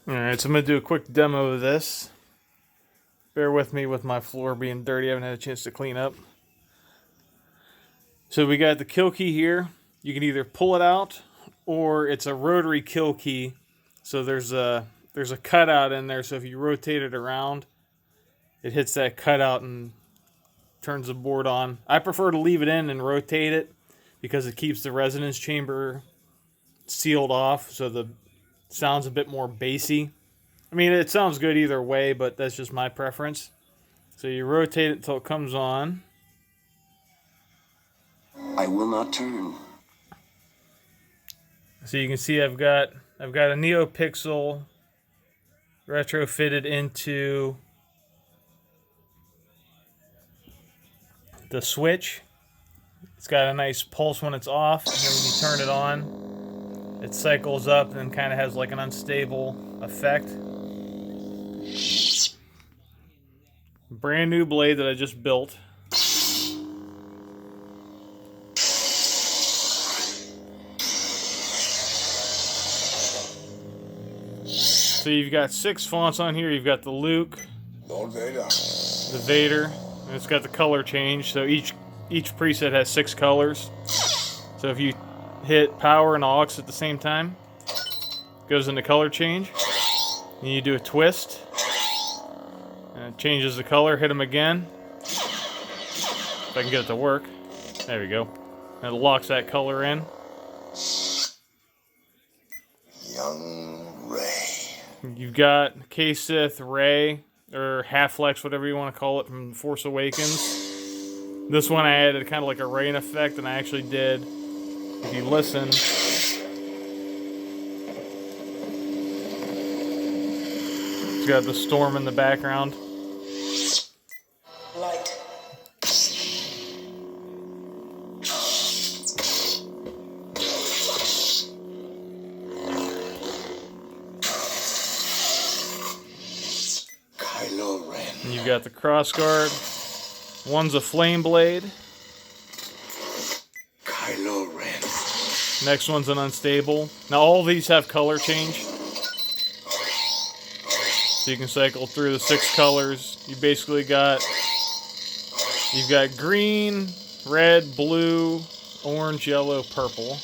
Alright, so I'm going to do a quick demo of this. Bear with me with my floor being dirty. I haven't had a chance to clean up. So we got the kill key here. You can either pull it out or it's a rotary kill key. So there's a cutout in there, so if you rotate it around, it hits that cutout and turns the board on. I prefer to leave it in and rotate it because it keeps the resonance chamber sealed off, so the sound's a bit more bassy. I mean, it sounds good either way, but that's just my preference. So you rotate it until it comes on. I will not turn. So you can see I've got a NeoPixel retrofitted into the switch. It's got a nice pulse when it's off, and then when you turn it on, it cycles up and then kind of has like an unstable effect. Brand new blade that I just built. So you've got 6 fonts on here. You've got the Luke, Lord Vader, the Vader, and it's got the color change. So each preset has 6 colors. So if you hit power and aux at the same time, it goes into color change. And you do a twist, and it changes the color. Hit them again. If I can get it to work. There we go. And it locks that color in. young Ray. You've got K-Sith, Rey, or Half-Flex, whatever you want to call it, from Force Awakens. This one I added kind of like a rain effect, and I actually did, if you listen, it's got the storm in the background. Light. Kylo Ren. And you've got the crossguard. One's a flame blade. Kylo Ren. Next one's an unstable. Now all these have color change. So you can cycle through the 6 colors. You basically you've got green, red, blue, orange, yellow, purple.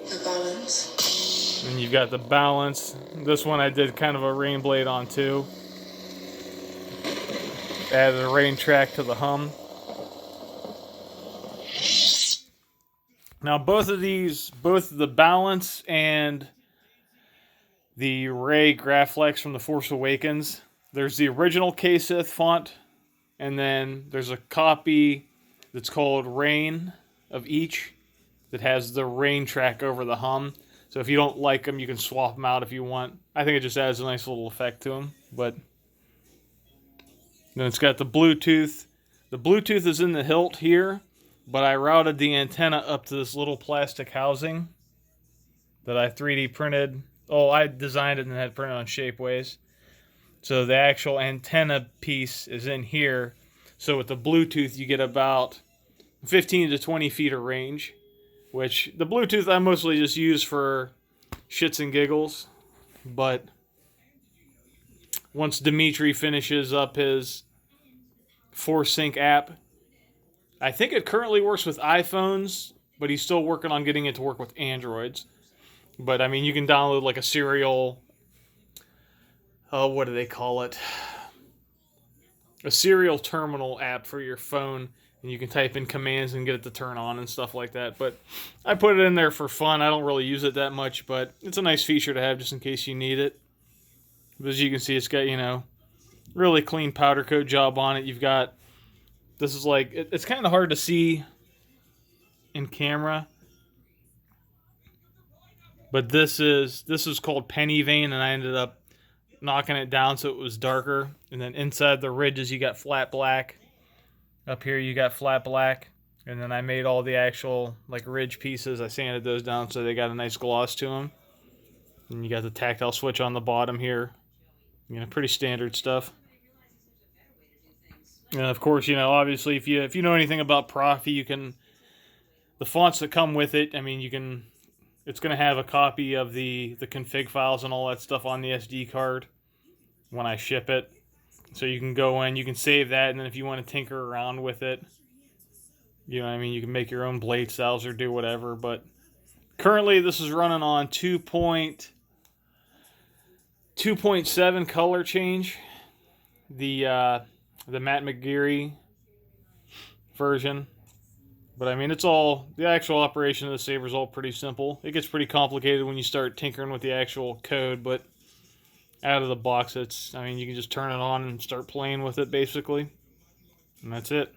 The balance. And you've got the balance. This one I did kind of a rain blade on too. Added a rain track to the hum. Now both of these, both the balance and the Rey Graflex from the Force Awakens, there's the original K-Sith font, and then there's a copy that's called Rain of each that has the rain track over the hum. So if you don't like them, you can swap them out if you want. I think it just adds a nice little effect to them. But then it's got the Bluetooth. The Bluetooth is in the hilt here, but I routed the antenna up to this little plastic housing that I 3D printed. Oh, I designed it and had printed on Shapeways. So the actual antenna piece is in here. So with the Bluetooth, you get about 15 to 20 feet of range, which the Bluetooth I mostly just use for shits and giggles. But once Dimitri finishes up his ForceSync app, I think it currently works with iPhones, but he's still working on getting it to work with Androids. But, I mean, you can download like a serial, what do they call it? A serial terminal app for your phone, and you can type in commands and get it to turn on and stuff like that. But I put it in there for fun. I don't really use it that much, but it's a nice feature to have just in case you need it. But as you can see, it's got, really clean powder coat job on it. You've got, this is like, it's kind of hard to see in camera, but this is called penny vein, and I ended up knocking it down so it was darker. And then inside the ridges you got flat black. Up here you got flat black, and then I made all the actual like ridge pieces. I sanded those down so they got a nice gloss to them. And you got the tactile switch on the bottom here. Pretty standard stuff. And of course, obviously, if you know anything about Proffie, the fonts that come with it, I mean, you can It's going to have a copy of the config files and all that stuff on the SD card when I ship it. So you can go in, you can save that, and then if you want to tinker around with it, you know what I mean, you can make your own blade styles or do whatever. But currently this is running on 2.7 color change. The Matt McGeary version. But I mean, it's all, the actual operation of the saber is all pretty simple. It gets pretty complicated when you start tinkering with the actual code, but out of the box, it's, I mean, you can just turn it on and start playing with it basically. And that's it.